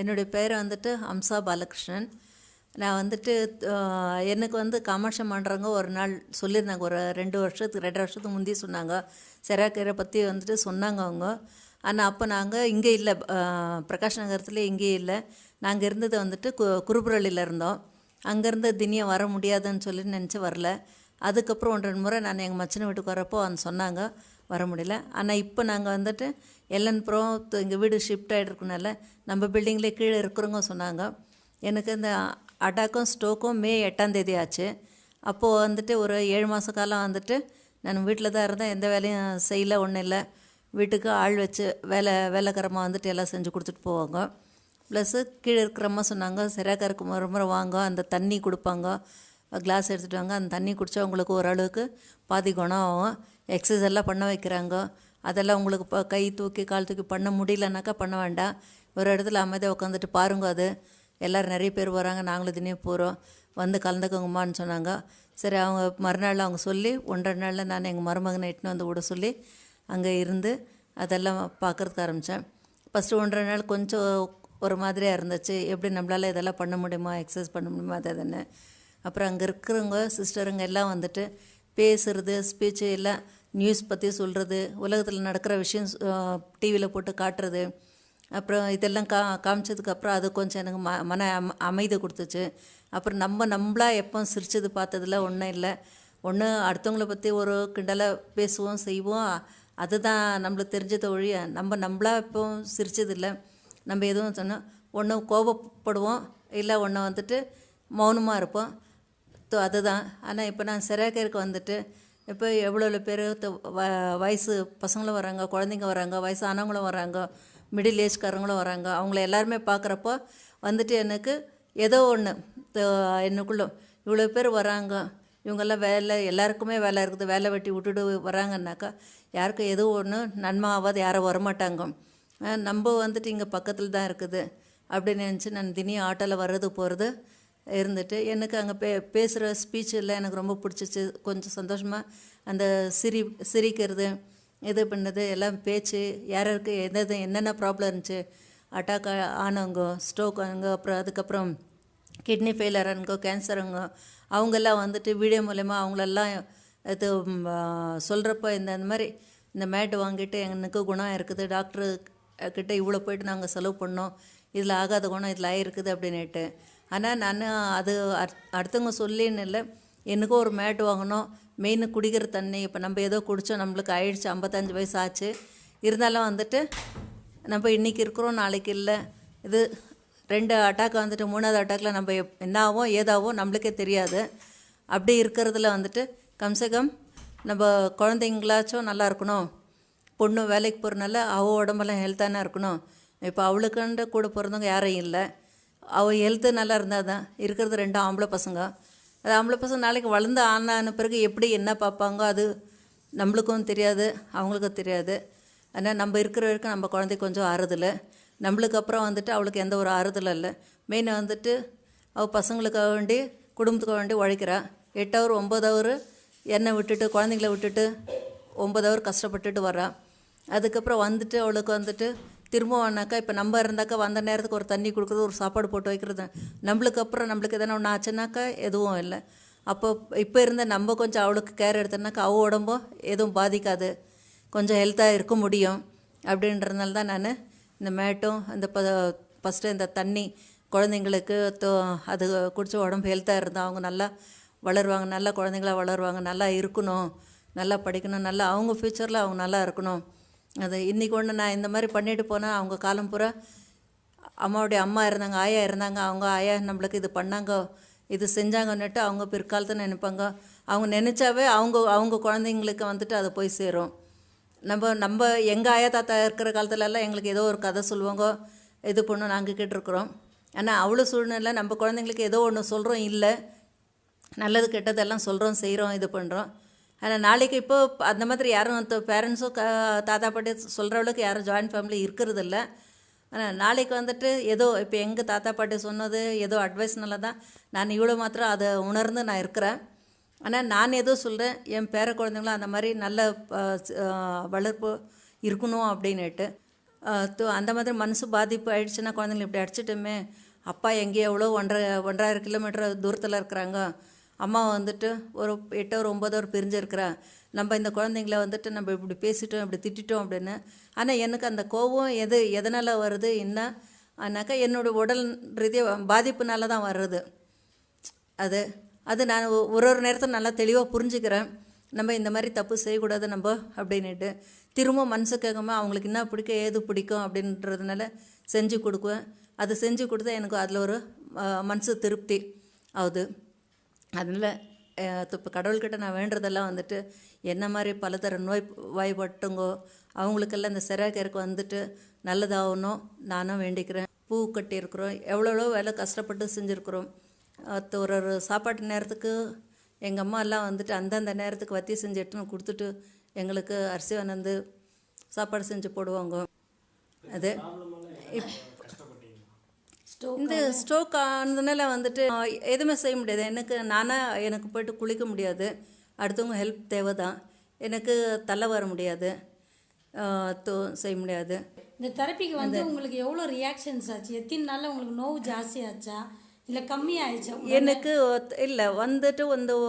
என்னுடைய பேர் வந்துட்டு ஹம்சா பாலகிருஷ்ணன். நான் வந்துட்டு எனக்கு வந்து காமாட்சி பண்ணுறவங்க ஒரு நாள் சொல்லியிருந்தாங்க. ஒரு 2 வருஷத்துக்கு முந்தி சொன்னாங்க. செராக்கீரை பற்றி வந்துட்டு சொன்னாங்க அவங்க. ஆனால் அப்போ நாங்கள் இங்கே இல்லை, பிரகாஷ் நகரத்தில் இங்கே இல்லை. நாங்கள் இருந்தது வந்துட்டு குருபுரளியில் இருந்தோம். அங்கேருந்து தினியம் வர முடியாதுன்னு சொல்லி நினச்சி வரல. அதுக்கப்புறம் 1-2 முறை நான் எங்கள் மச்சனை வீட்டுக்கு வரப்போ சொன்னாங்க, வர முடியல. ஆனால் இப்போ நாங்கள் வந்துட்டு எல்என்புரம் எங்கள் வீடு ஷிஃப்ட் ஆகிட்டு நம்ம பில்டிங்லேயே கீழே இருக்கிறவங்க சொன்னாங்க. எனக்கு இந்த அட்டாக்கும் ஸ்ட்ரோக்கும் மே 8ஆம் தேதி ஆச்சு. அப்போது வந்துட்டு ஒரு 7 மாத காலம் வந்துட்டு நான் வீட்டில் தான் இருந்தேன். எந்த வேலையும் செய்யல, ஒன்றும் இல்லை. வீட்டுக்கு ஆள் வச்சு வேலைக்காரமாக வந்துட்டு எல்லாம் செஞ்சு கொடுத்துட்டு போவாங்க. ப்ளஸ்ஸு கீழே இருக்கிறம்மா சொன்னாங்க, செராக்கருக்கு முறை வாங்க, அந்த தண்ணி கொடுப்பாங்க, கிளாஸ் எடுத்துகிட்டு வாங்க, அந்த தண்ணி குடித்தா உங்களுக்கு ஓரளவுக்கு பாதி குணம் ஆகும். எக்ஸசைஸ் எல்லாம் பண்ண வைக்கிறாங்க. அதெல்லாம் உங்களுக்கு கை தூக்கி கால் தூக்கி பண்ண முடியலனாக்கா பண்ண வேண்டாம், ஒரு இடத்துல அமைதியாக உட்காந்துட்டு பாருங்க. அது எல்லோரும் நிறைய பேர் வராங்க, நாங்களும் தினையும் போகிறோம், வந்து கலந்துக்கோங்கம்மான்னு சொன்னாங்க. சரி, அவங்க மறுநாள் அவங்க சொல்லி 1-2 நாளில் நான் எங்கள் மருமகனை இட்டுன்னு வந்து விட சொல்லி அங்கே இருந்து அதெல்லாம் பார்க்குறதுக்கு ஆரம்பித்தேன். ஃபஸ்ட்டு 1-2 நாள் கொஞ்சம் ஒரு மாதிரியாக இருந்துச்சு. எப்படி நம்மளால் இதெல்லாம் பண்ண முடியுமா, எக்ஸசைஸ் பண்ண முடியுமா, அதுன்னு. அப்புறம் அங்கே இருக்கிறவங்க சிஸ்டருங்க எல்லாம் வந்துட்டு பேசுகிறது, ஸ்பீச்சு எல்லாம், நியூஸ் பற்றி சொல்கிறது, உலகத்தில் நடக்கிற விஷயம் டிவியில் போட்டு காட்டுறது, அப்புறம் இதெல்லாம் காமிச்சதுக்கப்புறம் அது கொஞ்சம் எனக்கு மன அமைதி கொடுத்துச்சு. அப்புறம் நம்மளா எப்போ சிரிச்சது பார்த்ததில் ஒன்றும் இல்லை. ஒன்று அடுத்தவங்கள பற்றி ஒரு கிண்டலாக பேசுவோம் செய்வோம், அதுதான் நம்மளுக்கு தெரிஞ்சதை ஒழிய நம்மளா இப்போ சிரிச்சதில்லை. நம்ம எதுவும் சொன்னோம் ஒன்று கோபப்படுவோம், இல்லை ஒன்று வந்துட்டு மௌனமாக இருப்போம், அதுதான். ஆனால் இப்போ நான் செராக்கீரைக்கு வந்துட்டு இப்போ எவ்வளோ பேர் வயசு பசங்களும் வராங்க, குழந்தைங்க வராங்க, வயசானவங்களும் வராங்க, மிடில் ஏஜ்காரங்களும் வராங்க. அவங்கள எல்லாருமே பார்க்குறப்போ வந்துட்டு எனக்கு ஏதோ ஒன்று எனக்குள்ள இவ்வளோ பேர் வராங்க, இவங்கெல்லாம் எல்லாருக்குமே வேலை இருக்குது, வேலை வெட்டி விட்டுட்டு வராங்கன்னாக்கா யாருக்கும் எதுவும் ஒன்று நன்மை ஆகாது, யாரும் வரமாட்டாங்க. நம்ம வந்துட்டு இங்கே பக்கத்தில் தான் இருக்குது அப்படின்னு நினச்சி நான் தினியும் ஆட்டோவில் வர்றது போகிறது இருந்துட்டு எனக்கு அங்கே பேசுகிற ஸ்பீச் எல்லாம் எனக்கு ரொம்ப பிடிச்சிச்சு. கொஞ்சம் சந்தோஷமாக அந்த சிரிக்கிறது, இது பண்ணது எல்லாம் பேச்சு, யாருக்கு என்னென்ன ப்ராப்ளம் இருந்துச்சு, அட்டாக் ஆனவங்க, ஸ்ட்ரோக் ஆனவங்க, அப்புறம் அதுக்கப்புறம் கிட்னி ஃபெயிலியர் ஆனவங்க, கேன்சருங்க, அவங்கெல்லாம் வந்துட்டு வீடியோ மூலயமா அவங்களெல்லாம் இது சொல்கிறப்ப இந்த மாதிரி இந்த மேட்டு வாங்கிட்டு எனக்கு குணம் இருக்குது, டாக்டரு கிட்டே இவ்வளோ போய்ட்டு நாங்கள் செலவு பண்ணோம், இதில் ஆகாத குணம் இதில் ஆகிருக்குது அப்படின்னுட்டு. ஆனால் நான் அது அடுத்தவங்க சொல்லின்னு இல்லை, எனக்கும் ஒரு மேட்டு வாங்கணும். மெயின் குடிக்கிற தண்ணி இப்போ நம்ம ஏதோ குடித்தோம், நம்மளுக்கு ஆயிடுச்சு, 55 வயசு ஆச்சு, இருந்தாலும் வந்துட்டு நம்ம இன்றைக்கி இருக்கிறோம், நாளைக்கு இல்லை. இது 2 அட்டாக் வந்துட்டு 3வது அட்டாக்கில் நம்ம என்ன ஆகும் ஏதாவும் நம்மளுக்கே தெரியாது. அப்படி இருக்கிறதுல வந்துட்டு கம்சேகம் நம்ம குழந்தைங்களாச்சும் நல்லா இருக்கணும், பொண்ணு வேலைக்கு போகிறனால அவள் உடம்பெல்லாம் ஹெல்த்தான இருக்கணும். இப்போ அவளுக்குன்ற கூட பிறந்தவங்க யாரும் இல்லை, அவள் ஹெல்த்து நல்லா இருந்தால் தான். இருக்கிறது 2 ஆம்பளை பசங்க. அது ஆம்பளை பசங்க நாளைக்கு வளர்ந்து ஆன பிறகு எப்படி என்ன பார்ப்பாங்க அது நம்மளுக்கும் தெரியாது, அவங்களுக்கும் தெரியாது. ஆனால் நம்ம இருக்கிற வரைக்கும் நம்ம குழந்தைக்கு கொஞ்சம் ஆறுதல், நம்மளுக்கு அப்புறம் வந்துட்டு அவளுக்கு எந்த ஒரு ஆறுதலும் இல்லை. மெயினாக வந்துட்டு அவள் பசங்களுக்காக வேண்டி குடும்பத்துக்காக வேண்டி உழைக்கிறா. 8 ஹவர் 9 ஹவர் என்னை விட்டுட்டு குழந்தைங்கள விட்டுட்டு 9 ஹவர் கஷ்டப்பட்டுட்டு வரா. அதுக்கப்புறம் வந்துட்டு அவளுக்கு வந்துட்டு திரும்பவானாக்கா இப்போ நம்ம இருந்தாக்கா வந்த நேரத்துக்கு ஒரு தண்ணி கொடுக்குறது, ஒரு சாப்பாடு போட்டு வைக்கிறது, நம்மளுக்கு அப்புறம் நம்மளுக்கு எதனா ஒன்று ஆச்சுனாக்கா எதுவும் இல்லை. அப்போ இப்போ இருந்த நம்ம கொஞ்சம் அவளுக்கு கேர் எடுத்தோம்னாக்கா அவள் உடம்பும் எதுவும் பாதிக்காது, கொஞ்சம் ஹெல்த்தாக இருக்க முடியும். அப்படின்றதுனால தான் நான் இந்த மேட்டும் இந்த ஃபஸ்ட்டு இந்த தண்ணி குழந்தைங்களுக்கு அது குடித்த உடம்பு ஹெல்த்தாக இருந்தால் அவங்க நல்லா வளருவாங்க, நல்லா குழந்தைங்களாக வளருவாங்க, நல்லா இருக்கணும், நல்லா படிக்கணும், நல்லா அவங்க ஃப்யூச்சரில் அவங்க நல்லா இருக்கணும். அது இன்றைக்கி ஒன்று நான் இந்த மாதிரி பண்ணிட்டு போனால் அவங்க காலம் பூரா அம்மாவுடைய அம்மா இருந்தாங்க, ஆயா இருந்தாங்க, அவங்க ஆயா நம்மளுக்கு இது பண்ணாங்க, இது செஞ்சாங்கன்னுட்டு அவங்க பிற்காலத்தில் நினைப்பாங்க. அவங்க நினச்சாவே அவங்க குழந்தைங்களுக்கு வந்துட்டு அது போய் சேரும். நம்ம எங்கள் ஆயா தாத்தா இருக்கிற காலத்துலலாம் எங்களுக்கு ஏதோ ஒரு கதை சொல்லுவாங்க, இது பண்ணோம், நாங்கள் கேட்டிருக்குறோம். ஆனால் அவ்வளோ சூழ்நிலை நம்ம குழந்தைங்களுக்கு ஏதோ ஒன்று சொல்கிறோம், இல்லை நல்லது கெட்டதெல்லாம் சொல்கிறோம், செய்கிறோம், இது பண்ணுறோம். ஆனால் நாளைக்கு இப்போது அந்த மாதிரி யாரும் பேரண்ட்ஸும் தாத்தா பாட்டி சொல்கிற அளவுக்கு யாரும் ஜாயின்ட் ஃபேமிலி இருக்கிறது இல்லை. ஆனால் நாளைக்கு வந்துட்டு ஏதோ இப்போ எங்கள் தாத்தா பாட்டி சொன்னது ஏதோ அட்வைஸ்னால தான் நான் இவ்வளோ மாத்திரம் அதை உணர்ந்து நான் இருக்கிறேன். ஆனால் நான் ஏதோ சொல்கிறேன், என் பேர குழந்தைங்களும் அந்த மாதிரி நல்ல வளர்ப்பு இருக்கணும் அப்படின்னுட்டு. அந்த மாதிரி மனசு பாதிப்பு ஆயிடுச்சுன்னா குழந்தைங்கள இப்படி அடிச்சிட்டோமே, அப்பா எங்கேயோ எவ்வளோ 1.5 கிலோமீட்டர் தூரத்தில் இருக்கிறாங்க, அம்மா வந்துட்டு ஒரு 8 ஒரு 9 ஒரு பிரிஞ்சிருக்கிறா, நம்ம இந்த குழந்தைங்கள வந்துட்டு நம்ம இப்படி பேசிட்டோம் இப்படி திட்டிட்டோம் அப்படின்னு. ஆனால் எனக்கு அந்த கோபம் எதனால் வருது என்ன ஆனாக்கா என்னோடய உடல் ரீதியாக பாதிப்புனால தான் வர்றது. அது நான் ஒரு நேரத்தில் நல்லா தெளிவாக புரிஞ்சுக்கிறேன், நம்ம இந்த மாதிரி தப்பு செய்யக்கூடாது நம்ம அப்படின்ட்டு. திரும்ப மனசு கேட்காம அவங்களுக்கு என்ன பிடிக்கும் ஏது பிடிக்கும் அப்படின்றதுனால செஞ்சு கொடுக்குவேன். அது செஞ்சு கொடுத்தா எனக்கு அதில் ஒரு மனசு திருப்தி ஆகுது. அதனால் இப்போ கடவுள்கிட்ட நான் வேண்டுறதெல்லாம் வந்துட்டு என்ன மாதிரி பலதர வாய்ப்பட்டுங்கோ அவங்களுக்கெல்லாம் இந்த சிறாக்கருக்கு வந்துட்டு நல்லதாகணும் நானும் வேண்டிக்கிறேன். பூ கட்டியிருக்கிறோம், எவ்வளோ வேலை கஷ்டப்பட்டு செஞ்சுருக்குறோம். ஒரு சாப்பாட்டு நேரத்துக்கு எங்கள் அம்மா எல்லாம் வந்துட்டு அந்தந்த நேரத்துக்கு வத்தி செஞ்சு எடுத்துன்னு கொடுத்துட்டு எங்களுக்கு அரிசி வந்து சாப்பாடு செஞ்சு போடுவாங்க. அது இந்த ஸ்ட்ரோக் ஆனதுனால வந்துட்டு எதுவுமே செய்ய முடியாது. எனக்கு போய்ட்டு குளிக்க முடியாது, அடுத்தவங்க ஹெல்ப் தேவை தான். எனக்கு தலை வர முடியாது, செய்ய முடியாது. இந்த தெரப்பிக்கு வந்து உங்களுக்கு எவ்வளோ ரியாக்ஷன்ஸ் ஆச்சு? எத்தனை நாளில் உங்களுக்கு நோவு ஜாஸ்தி ஆச்சா இல்லை கம்மியாகிடுச்சா? எனக்கு இல்லை வந்துட்டு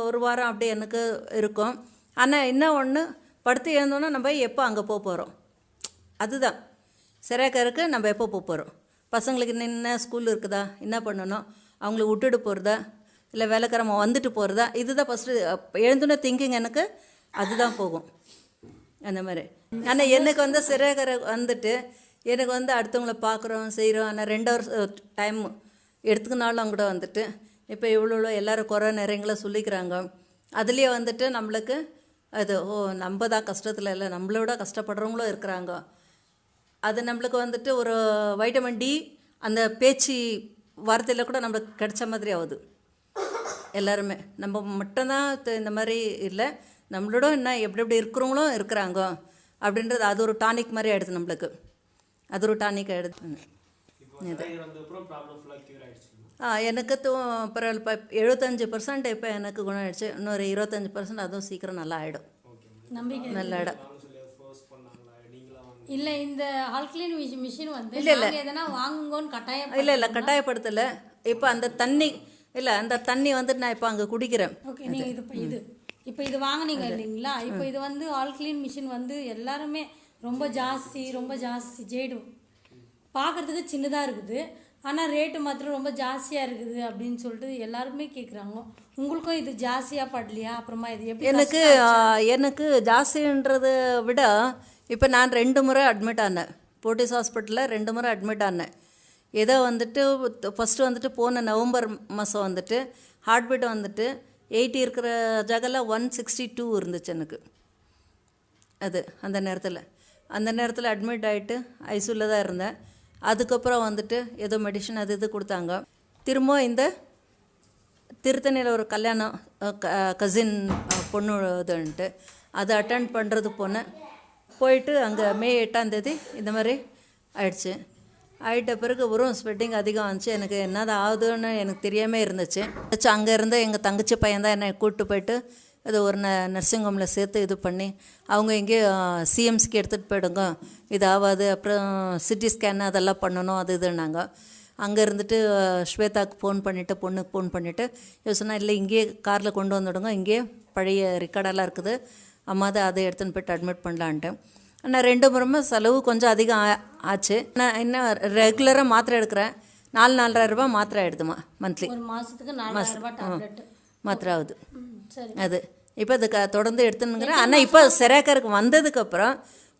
ஒரு வாரம் அப்படி எனக்கு இருக்கும். ஆனால் என்ன ஒன்று படுத்து எழுந்தோன்னா நம்ம எப்போ அங்கே போக போகிறோம், அதுதான் சிறாக்கருக்கு நம்ம எப்போ போக போகிறோம். பசங்களுக்கு என்ன ஸ்கூல் இருக்குதா, என்ன பண்ணணும், அவங்கள விட்டுட்டு போகிறதா இல்லை வேலைக்காரமாக வந்துட்டு போகிறதா, இதுதான் ஃபஸ்ட்டு எழுந்தோன்னே திங்கிங் எனக்கு அதுதான் போகும் அந்த மாதிரி. ஆனால் எனக்கு வந்து சிறாக்கரை வந்துட்டு எனக்கு வந்து அடுத்தவங்கள பார்க்குறோம் செய்கிறோம். ஆனால் 2 வருஷம் டைம் எடுத்துக்கினாலும் கூட வந்துட்டு இப்போ இவ்வளோ எல்லோரும் குறை நிறையங்கள சொல்லிக்கிறாங்க. அதுலேயே வந்துட்டு நம்மளுக்கு அது நம்ம தான் கஷ்டத்தில் இல்லை, நம்மளோட கஷ்டப்படுறவங்களும் இருக்கிறாங்க. அது நம்மளுக்கு வந்துட்டு ஒரு வைட்டமின் டி அந்த பேச்சு வார்த்தையில் கூட நம்மளுக்கு கிடைச்ச மாதிரி ஆகுது. எல்லாருமே நம்ம மட்டும்தான் இந்த மாதிரி இல்லை, நம்மளோட என்ன எப்படி இருக்கிறவங்களும் இருக்கிறாங்க அப்படின்றது அது ஒரு டானிக் மாதிரி ஆகிடுது நம்மளுக்கு. அது ஒரு டானிக் ஆகிடுது. எனக்கு பரவாயில்ல, இப்போ 75% இப்போ எனக்கு குணம் ஆகிடுச்சு. இன்னொரு 25% அதுவும் சீக்கிரம் நல்லா ஆகிடும், நல்லா ஆகிடும். இல்லை இந்த ஆல்கலைன் மிஷின் வந்து இல்லை எதனா வாங்குங்கன்னு இல்லை கட்டாயப்படுத்தலை. இப்போ அந்த தண்ணி வந்துட்டு நான் இப்போ அங்கே குடிக்கிறேன். ஓகே, நீங்கள் இப்போ இது வாங்கினீங்க இல்லைங்களா? இப்போ இது வந்து ஆல்கலைன் மிஷின் வந்து எல்லாருமே ரொம்ப ஜாஸ்தி ஜேடு பார்க்குறதுக்கு சின்னதாக இருக்குது, ஆனால் ரேட்டு மாத்திரம் ரொம்ப ஜாஸ்தியாக இருக்குது அப்படின்னு சொல்லிட்டு எல்லாருமே கேட்குறாங்க. உங்களுக்கும் இது ஜாஸ்தியாக படலையா? அப்புறமா இது எப்படி? எனக்கு ஜாஸ்தின்றதை விட இப்போ நான் 2 முறை அட்மிட் ஆனேன், போர்ட்டிஸ் ஹாஸ்பிட்டலில் 2 முறை அட்மிட் ஆனேன். ஏதோ வந்துட்டு ஃபஸ்ட்டு வந்துட்டு போன நவம்பர் மாதம் வந்துட்டு ஹார்ட் பீட் வந்துட்டு 80 இருக்கிற ஜாகல 162 இருந்துச்சு எனக்கு. அந்த நேரத்தில் அட்மிட் ஆகிட்டு ஐசியூவில் தான் இருந்தேன். அதுக்கப்புறம் வந்துட்டு ஏதோ மெடிசன் இது கொடுத்தாங்க. திரும்ப இந்த திருத்தணியில் ஒரு கல்யாணம் கசின் பொண்ணு இதுன்ட்டு அதை அட்டெண்ட் பண்ணுறது போயிட்டு அங்கே மே 8ஆம் தேதி இந்த மாதிரி ஆகிட்ட பிறகு ஸ்வெட்டிங் அதிகம் வந்துச்சு. எனக்கு என்னதான் ஆகுதுன்னு எனக்கு தெரியாமல் இருந்துச்சு. அங்கே இருந்து எங்கள் தங்கச்சி பையன் தான் என்னை கூப்பிட்டு போயிட்டு இது ஒரு நர்சிங் ஹோமில் சேர்த்து இது பண்ணி அவங்க எங்கேயோ சிஎம்சிக்கு எடுத்துகிட்டு போயிடுங்க, இது ஆகாது, அப்புறம் சிடி ஸ்கேன் அதெல்லாம் பண்ணணும் இதுன்னாங்க. அங்கே இருந்துட்டு ஸ்வேதாவுக்கு பொண்ணுக்கு ஃபோன் பண்ணிவிட்டு சொன்னால் இல்லை இங்கேயே காரில் கொண்டு வந்துவிடுங்க, இங்கேயே பழைய ரெக்கார்டெல்லாம் இருக்குது, அம்மா தான் அதை எடுத்துன்னு போய்ட்டு அட்மிட் பண்ணலான்ட்டு. ஆனால் 2 முறைமே செலவு கொஞ்சம் அதிகம் ஆச்சு. நான் இன்னும் ரெகுலராக மாத்திரை எடுக்கிறேன், 4,000-4,500 ரூபா மாத்திரை ஆகிடுதுமா மந்த்லி. மாத்திரை ஆகுது. அது இப்போ அது தொடர்ந்து எடுத்துனுங்கிறேன். ஆனால் இப்போ சிறாக்கருக்கு வந்ததுக்கப்புறம்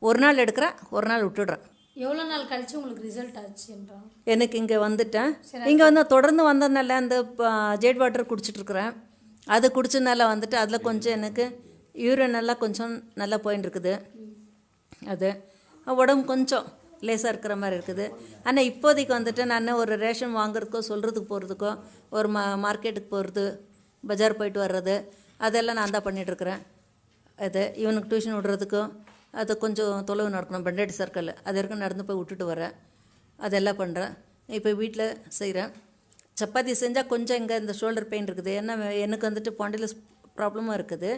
ஒரு நாள் எடுக்கிறேன், ஒரு நாள் விட்டுடுறேன். எவ்வளோ நாள் கழிச்சு உங்களுக்கு ரிசல்ட் ஆச்சுன்றா? எனக்கு இங்கே வந்துட்டேன், இங்கே வந்து தொடர்ந்து வந்ததுனால அந்த ஜேட் வாட்டர் குடிச்சிட்ருக்குறேன். அது குடிச்சதுனால வந்துட்டு அதில் கொஞ்சம் எனக்கு யூரின் எல்லாம் கொஞ்சம் நல்லா போயின்னு இருக்குது. அது உடம்பு கொஞ்சம் லேசாக இருக்கிற மாதிரி இருக்குது. ஆனால் இப்போதைக்கு வந்துட்டு நான் ஒரு ரேஷன் வாங்குறதுக்கோ சொல்கிறதுக்கு போகிறதுக்கோ ஒரு மார்க்கெட்டுக்கு போகிறது பஜார் போயிட்டு வர்றது அதெல்லாம் நான் தான் பண்ணிகிட்ருக்குறேன். இவனுக்கு டியூஷன் விடுறதுக்கும் அது கொஞ்சம் தொலைவு நடக்கணும், பண்டேடி சர்க்கிள் அது வரைக்கும் நடந்து போய் விட்டுட்டு வரேன், அதெல்லாம் பண்ணுறேன். இப்போ வீட்டில் செய்கிறேன். சப்பாத்தி செஞ்சால் கொஞ்சம் இங்கே இந்த ஷோல்டர் பெயின் இருக்குது, ஏன்னா எனக்கு வந்துட்டு பாண்டிலஸ் ப்ராப்ளமும் இருக்குது.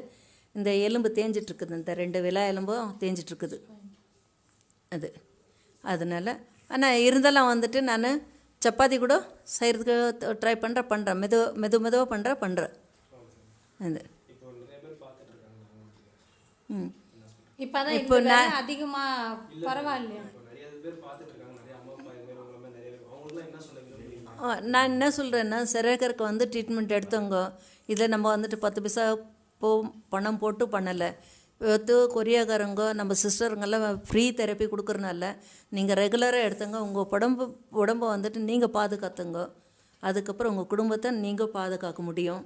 இந்த எலும்பு தேஞ்சிட்ருக்குது, இந்த 2 விலா எலும்பும் தேஞ்சிட்ருக்குது. அதனால் ஆனால் இருந்தாலும் வந்துட்டு நான் சப்பாத்தி கூட செய்கிறதுக்கு ட்ரை பண்ணுறேன் மெதுவாக பண்ணுறேன் அது ம் இப்போதான் இப்போ நான் அதிகமாக பரவாயில்லையா? நான் என்ன சொல்கிறேன்னா சிறைக்கருக்கு வந்து ட்ரீட்மெண்ட் எடுத்தவங்க இதில் நம்ம வந்துட்டு 10 பைசா பணம் போட்டு பண்ணலை. கொரியாக்காரங்க நம்ம சிஸ்டருங்கெல்லாம் ஃப்ரீ தெரப்பி கொடுக்குறனால நீங்கள் ரெகுலராக எடுத்துங்க. உங்கள் உடம்பை வந்துட்டு நீங்கள் பாதுகாத்துங்க. அதுக்கப்புறம் உங்கள் குடும்பத்தை நீங்கள் பாதுகாக்க முடியும்.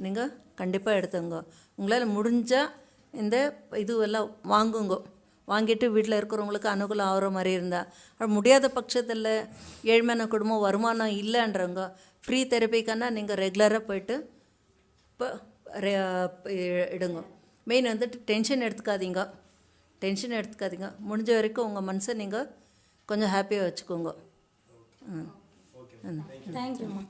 நீங்கள் கண்டிப்பாக எடுத்துங்க. உங்களால் முடிஞ்சால் இந்த இதுவெல்லாம் வாங்கிட்டு வீட்டில் இருக்கிறவங்களுக்கு அனுகூலம் ஆகிற மாதிரி இருந்தால், முடியாத பட்சத்தில் ஏழ்மையான குடும்பம் வருமானம் இல்லைன்றவங்க ஃப்ரீ தெரப்பிக்கான நீங்கள் ரெகுலராக போய்ட்டு இப்போ எடுங்க. மெயின் வந்துட்டு டென்ஷன் எடுத்துக்காதீங்க. முடிஞ்ச வரைக்கும் உங்கள் மனசை நீங்கள் கொஞ்சம் ஹாப்பியாக வச்சுக்கோங்க. தேங்க்யூம்மா.